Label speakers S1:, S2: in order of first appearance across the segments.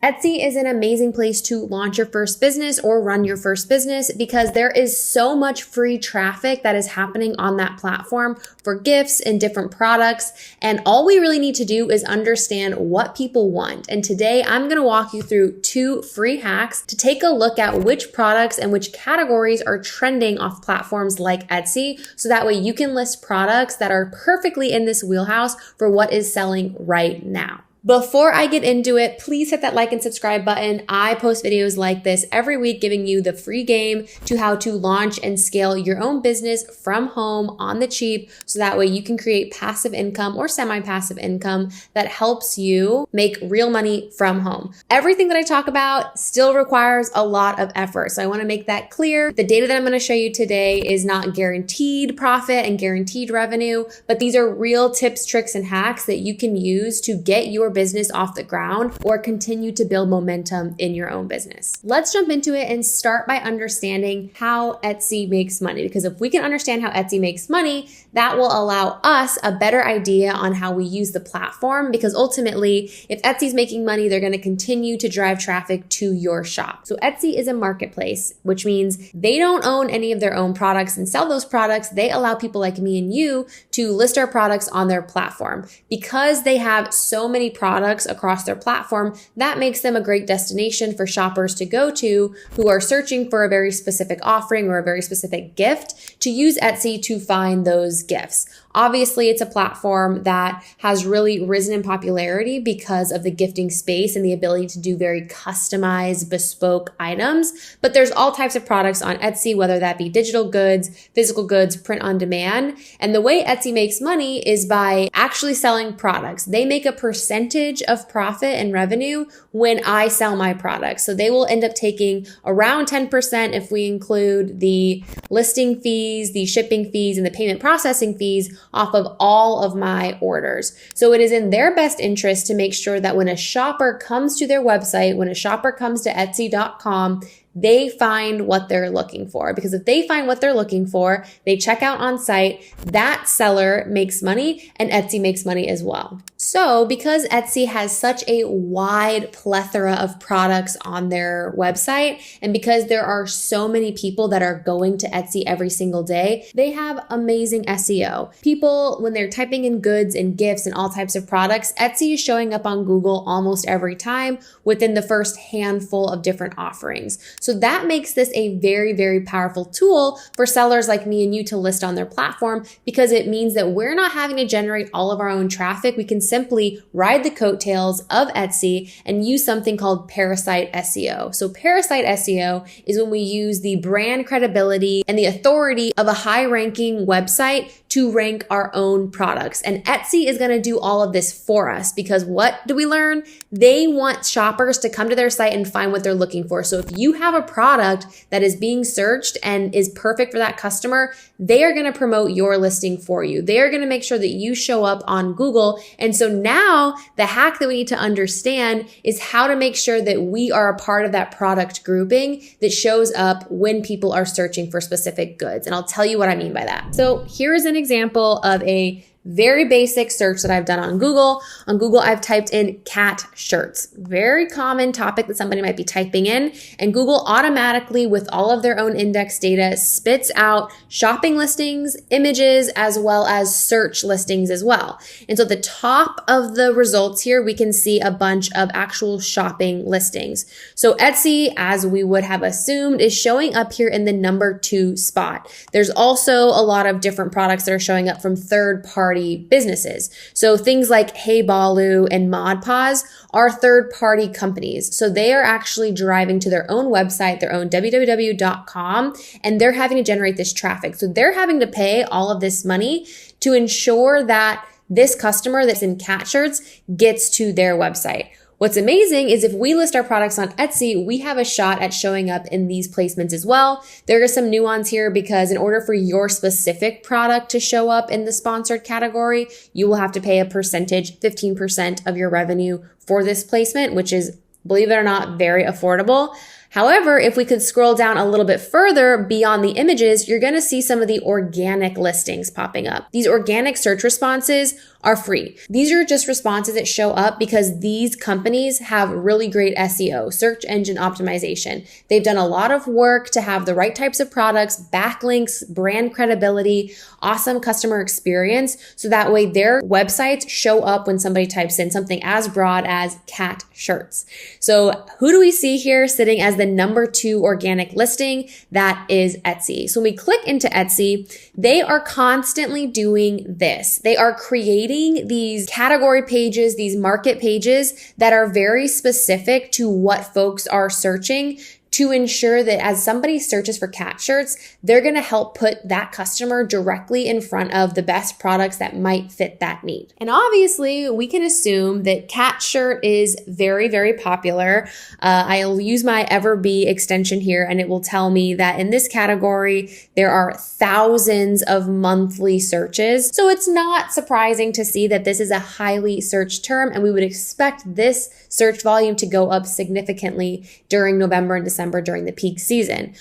S1: Etsy is an amazing place to launch your first business or run your first business because there is so much free traffic that is happening on that platform for gifts and different products. And all we really need to do is understand what people want. And today I'm going to walk you through 2 free hacks to take a look at which products and which categories are trending off platforms like Etsy. So that way you can list products that are perfectly in this wheelhouse for what is selling right now. Before I get into it, please hit that like and subscribe button. I post videos like this every week giving you the free game to how to launch and scale your own business from home on the cheap so that way you can create passive income or semi-passive income that helps you make real money from home. Everything that I talk about still requires a lot of effort, so I want to make that clear. The data that I'm going to show you today is not guaranteed profit and guaranteed revenue, but these are real tips, tricks, and hacks that you can use to get your business off the ground or continue to build momentum in your own business. Let's jump into it and start by understanding how Etsy makes money, because if we can understand how Etsy makes money, that will allow us a better idea on how we use the platform, because ultimately, if Etsy's making money, they're going to continue to drive traffic to your shop. So Etsy is a marketplace, which means they don't own any of their own products and sell those products. They allow people like me and you to list our products on their platform. Because they have so many products across their platform, that makes them a great destination for shoppers to go to who are searching for a very specific offering or a very specific gift to use Etsy to find those gifts. Obviously, it's a platform that has really risen in popularity because of the gifting space and the ability to do very customized, bespoke items. But there's all types of products on Etsy, whether that be digital goods, physical goods, print on demand. And the way Etsy makes money is by actually selling products. They make a percentage of profit and revenue when I sell my products. So they will end up taking around 10% if we include the listing fees, the shipping fees, and the payment processing fees off of all of my orders. So it is in their best interest to make sure that when a shopper comes to their website, when a shopper comes to Etsy.com, they find what they're looking for. Because if they find what they're looking for, they check out on site, that seller makes money and Etsy makes money as well. So because Etsy has such a wide plethora of products on their website, and because there are so many people that are going to Etsy every single day, they have amazing SEO. People, when they're typing in goods and gifts and all types of products, Etsy is showing up on Google almost every time within the first handful of different offerings. So that makes this a very, very powerful tool for sellers like me and you to list on their platform, because it means that we're not having to generate all of our own traffic. We can simply ride the coattails of Etsy and use something called parasite SEO. So parasite SEO is when we use the brand credibility and the authority of a high-ranking website to rank our own products. And Etsy is going to do all of this for us, because what do we learn? They want shoppers to come to their site and find what they're looking for. So if you have a product that is being searched and is perfect for that customer, they are going to promote your listing for you. They are going to make sure that you show up on Google. And so now the hack that we need to understand is how to make sure that we are a part of that product grouping that shows up when people are searching for specific goods. And I'll tell you what I mean by that. So here is an example of a very basic search that I've done on Google. On Google, I've typed in cat shirts. Very common topic that somebody might be typing in. And Google automatically, with all of their own index data, spits out shopping listings, images, as well as search listings as well. And so at the top of the results here, we can see a bunch of actual shopping listings. So Etsy, as we would have assumed, is showing up here in the number 2 spot. There's also a lot of different products that are showing up from third-party businesses. So things like Hey Balu and Mod Podge are third-party companies. So they are actually driving to their own website, their own www.com, and they're having to generate this traffic. So they're having to pay all of this money to ensure that this customer that's in cat shirts gets to their website. What's amazing is if we list our products on Etsy, we have a shot at showing up in these placements as well. There is some nuance here because in order for your specific product to show up in the sponsored category, you will have to pay a percentage, 15% of your revenue for this placement, which is, believe it or not, very affordable. However, if we could scroll down a little bit further beyond the images, you're going to see some of the organic listings popping up. These organic search responses are free. These are just responses that show up because these companies have really great SEO, search engine optimization. They've done a lot of work to have the right types of products, backlinks, brand credibility, awesome customer experience, so that way their websites show up when somebody types in something as broad as cat shirts. So who do we see here sitting as the number 2 organic listing? That is Etsy. So when we click into Etsy, they are constantly doing this. They are creating these category pages, these market pages that are very specific to what folks are searching, to ensure that as somebody searches for cat shirts, they're going to help put that customer directly in front of the best products that might fit that need. And obviously, we can assume that cat shirt is very, very popular. I'll use my Everbee extension here, and it will tell me that in this category, there are thousands of monthly searches. So it's not surprising to see that this is a highly searched term, and we would expect this search volume to go up significantly during November and December during the peak season.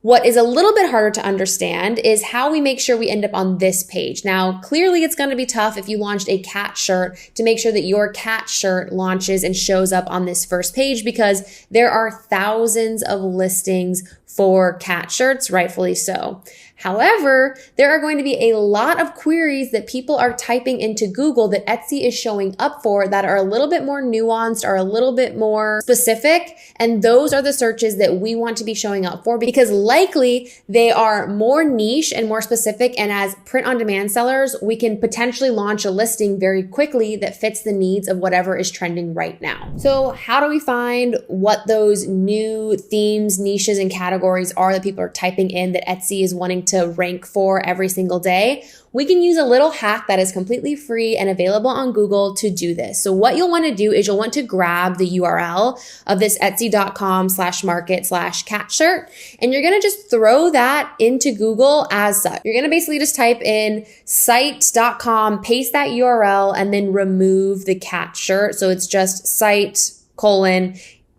S1: What is a little bit harder to understand is how we make sure we end up on this page. Now, clearly it's going to be tough if you launched a cat shirt to make sure that your cat shirt launches and shows up on this first page, because there are thousands of listings for cat shirts, rightfully so. However, there are going to be a lot of queries that people are typing into Google that Etsy is showing up for that are a little bit more nuanced, are a little bit more specific. And those are the searches that we want to be showing up for, because likely they are more niche and more specific. And as print-on-demand sellers, we can potentially launch a listing very quickly that fits the needs of whatever is trending right now. So how do we find what those new themes, niches, and categories are that people are typing in that Etsy is wanting to rank for every single day? We can use a little hack that is completely free and available on Google to do this. So what you'll want to do is you'll want to grab the URL of this etsy.com/market/cat shirt, and you're going to just throw that into Google as such. You're going to basically just type in site.com, paste that URL, and then remove the cat shirt. So it's just site://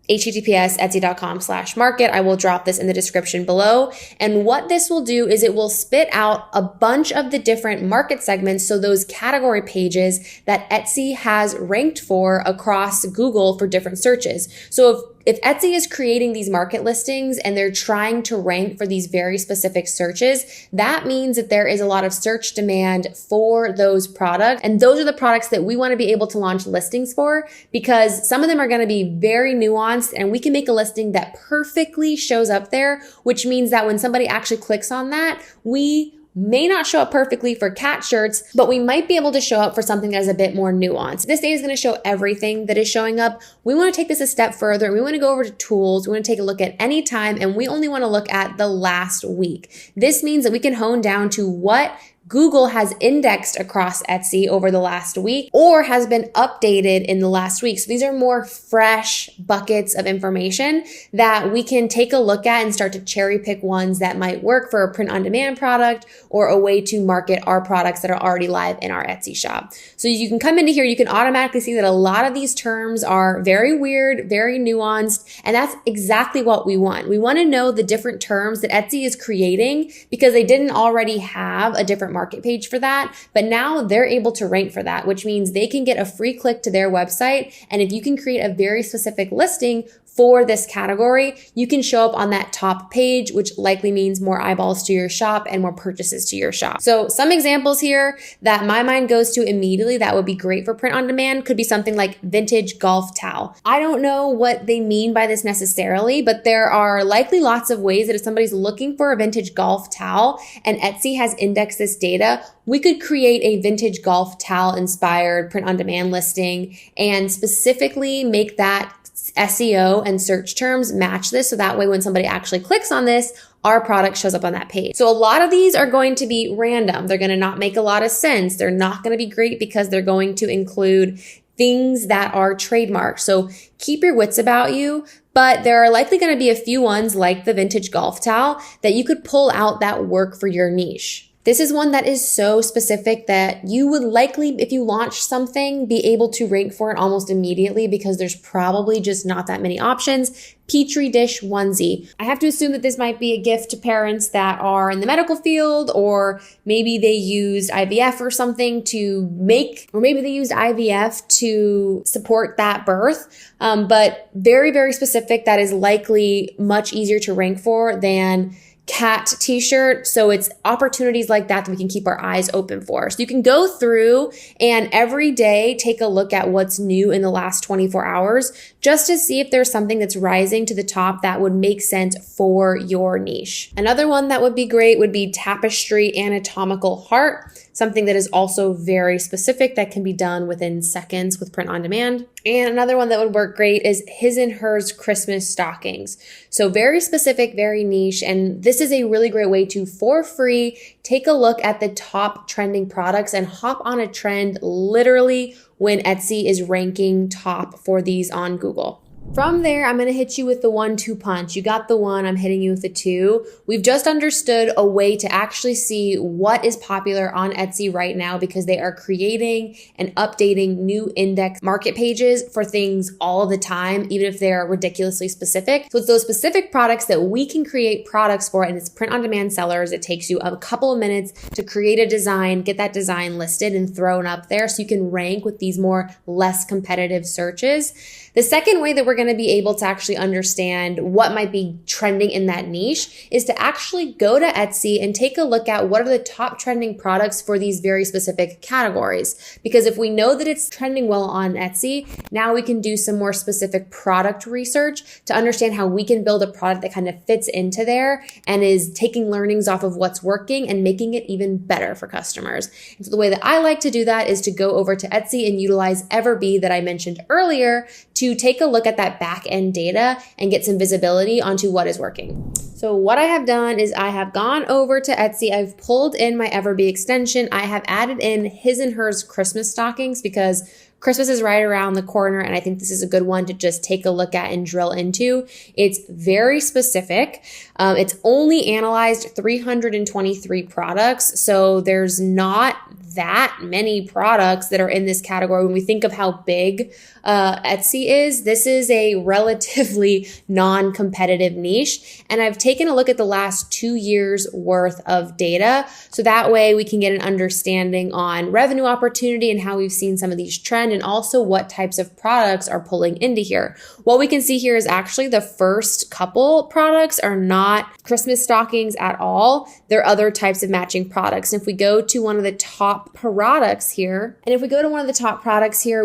S1: etsy.com/market. I will drop this in the description below. And what this will do is it will spit out a bunch of the different market segments. So those category pages that Etsy has ranked for across Google for different searches. So if Etsy is creating these market listings and they're trying to rank for these very specific searches, that means that there is a lot of search demand for those products. And those are the products that we want to be able to launch listings for, because some of them are going to be very nuanced, and we can make a listing that perfectly shows up there, which means that when somebody actually clicks on that, we may not show up perfectly for cat shirts, but we might be able to show up for something that is a bit more nuanced. This data is going to show everything that is showing up. We want to take this a step further, and we want to go over to tools. We want to take a look at any time, and we only want to look at the last week. This means that we can hone down to what Google has indexed across Etsy over the last week or has been updated in the last week. So these are more fresh buckets of information that we can take a look at and start to cherry pick ones that might work for a print-on-demand product or a way to market our products that are already live in our Etsy shop. So you can come into here, you can automatically see that a lot of these terms are very weird, very nuanced, and that's exactly what we want. We want to know the different terms that Etsy is creating because they didn't already have a different market page for that, but now they're able to rank for that, which means they can get a free click to their website. And if you can create a very specific listing for this category, you can show up on that top page, which likely means more eyeballs to your shop and more purchases to your shop. So some examples here that my mind goes to immediately that would be great for print on demand could be something like vintage golf towel. I don't know what they mean by this necessarily, but there are likely lots of ways that if somebody's looking for a vintage golf towel and Etsy has indexed this data, we could create a vintage golf towel inspired print on demand listing and specifically make that SEO and search terms match this. So that way, when somebody actually clicks on this, our product shows up on that page. So a lot of these are going to be random. They're going to not make a lot of sense. They're not going to be great because they're going to include things that are trademarked. So keep your wits about you. But there are likely going to be a few ones like the vintage golf towel that you could pull out that work for your niche. This is one that is so specific that you would likely, if you launch something, be able to rank for it almost immediately because there's probably just not that many options. Petri dish onesie. I have to assume that this might be a gift to parents that are in the medical field, or maybe they used IVF or something to make, or maybe they used IVF to support that birth. But very, very specific. That is likely much easier to rank for than cat t-shirt. So it's opportunities like that we can keep our eyes open for. So you can go through and every day take a look at what's new in the last 24 hours just to see if there's something that's rising to the top that would make sense for your niche. Another one that would be great would be tapestry anatomical heart, something that is also very specific that can be done within seconds with print on demand. And another one that would work great is his and hers Christmas stockings. So very specific, very niche. And this is a really great way to, for free, take a look at the top trending products and hop on a trend literally when Etsy is ranking top for these on Google. From there, I'm going to hit you with the 1-2 punch. You got the one, I'm hitting you with the 2. We've just understood a way to actually see what is popular on Etsy right now because they are creating and updating new index market pages for things all the time, even if they're ridiculously specific. So it's those specific products that we can create products for, and it's print on demand sellers. It takes you a couple of minutes to create a design, get that design listed and thrown up there so you can rank with these more less competitive searches. The second way that we're going to be able to actually understand what might be trending in that niche is to actually go to Etsy and take a look at what are the top trending products for these very specific categories. Because if we know that it's trending well on Etsy, now we can do some more specific product research to understand how we can build a product that kind of fits into there and is taking learnings off of what's working and making it even better for customers. And so the way that I like to do that is to go over to Etsy and utilize Everbee that I mentioned earlier to take a look at that back end data and get some visibility onto what is working. So what I have done is I have gone over to Etsy. I've pulled in my Everbee extension. I have added in his and hers Christmas stockings because Christmas is right around the corner, and I think this is a good one to just take a look at and drill into. It's very specific. It's only analyzed 323 products, so there's not that many products that are in this category. When we think of how big Etsy is, this is a relatively non-competitive niche. And I've taken a look at the last 2 years worth of data. So that way we can get an understanding on revenue opportunity and how we've seen some of these trend and also what types of products are pulling into here. What we can see here is actually the first couple products are not Christmas stockings at all. They're other types of matching products. And if we go to one of the top products here,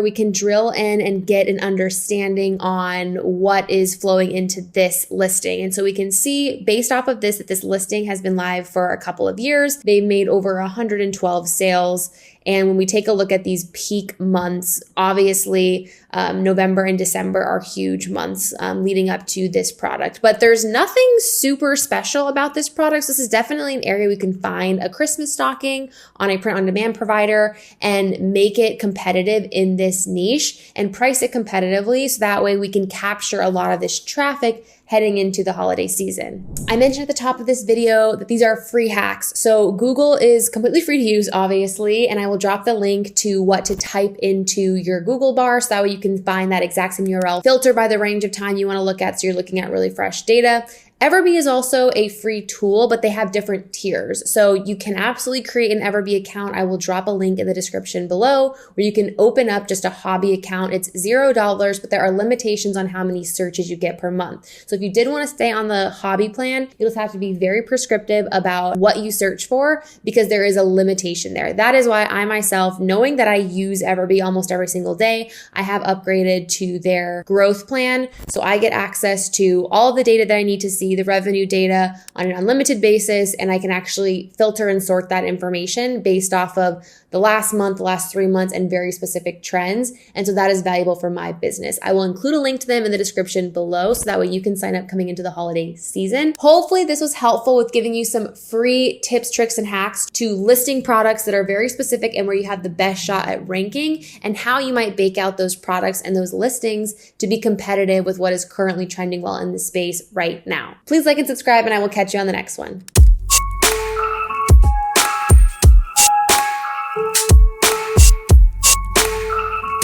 S1: we can drill in and get an understanding on what is flowing into this listing. And so we can see based off of this that this listing has been live for a couple of years. They've made over 112 sales. And when we take a look at these peak months, obviously November and December are huge months leading up to this product. But there's nothing super special about this product. So this is definitely an area we can find a Christmas stocking on a print-on-demand provider and make it competitive in this niche and price it competitively so that way we can capture a lot of this traffic heading into the holiday season. I mentioned at the top of this video that these are free hacks. So Google is completely free to use, obviously, and I will drop the link to what to type into your Google bar so that way you can find that exact same URL, filter by the range of time you want to look at so you're looking at really fresh data. Everbee is also a free tool, but they have different tiers. So you can absolutely create an Everbee account. I will drop a link in the description below where you can open up just a hobby account. It's $0, but there are limitations on how many searches you get per month. So if you did want to stay on the hobby plan, you'll just have to be very prescriptive about what you search for because there is a limitation there. That is why I myself, knowing that I use Everbee almost every single day, I have upgraded to their growth plan. So I get access to all the data that I need to see, the revenue data on an unlimited basis, and I can actually filter and sort that information based off of the last month, the last 3 months, and very specific trends. And so that is valuable for my business. I will include a link to them in the description below so that way you can sign up coming into the holiday season. Hopefully this was helpful with giving you some free tips, tricks, and hacks to listing products that are very specific and where you have the best shot at ranking and how you might bake out those products and those listings to be competitive with what is currently trending well in the space right now. Please like and subscribe, and I will catch you on the next one.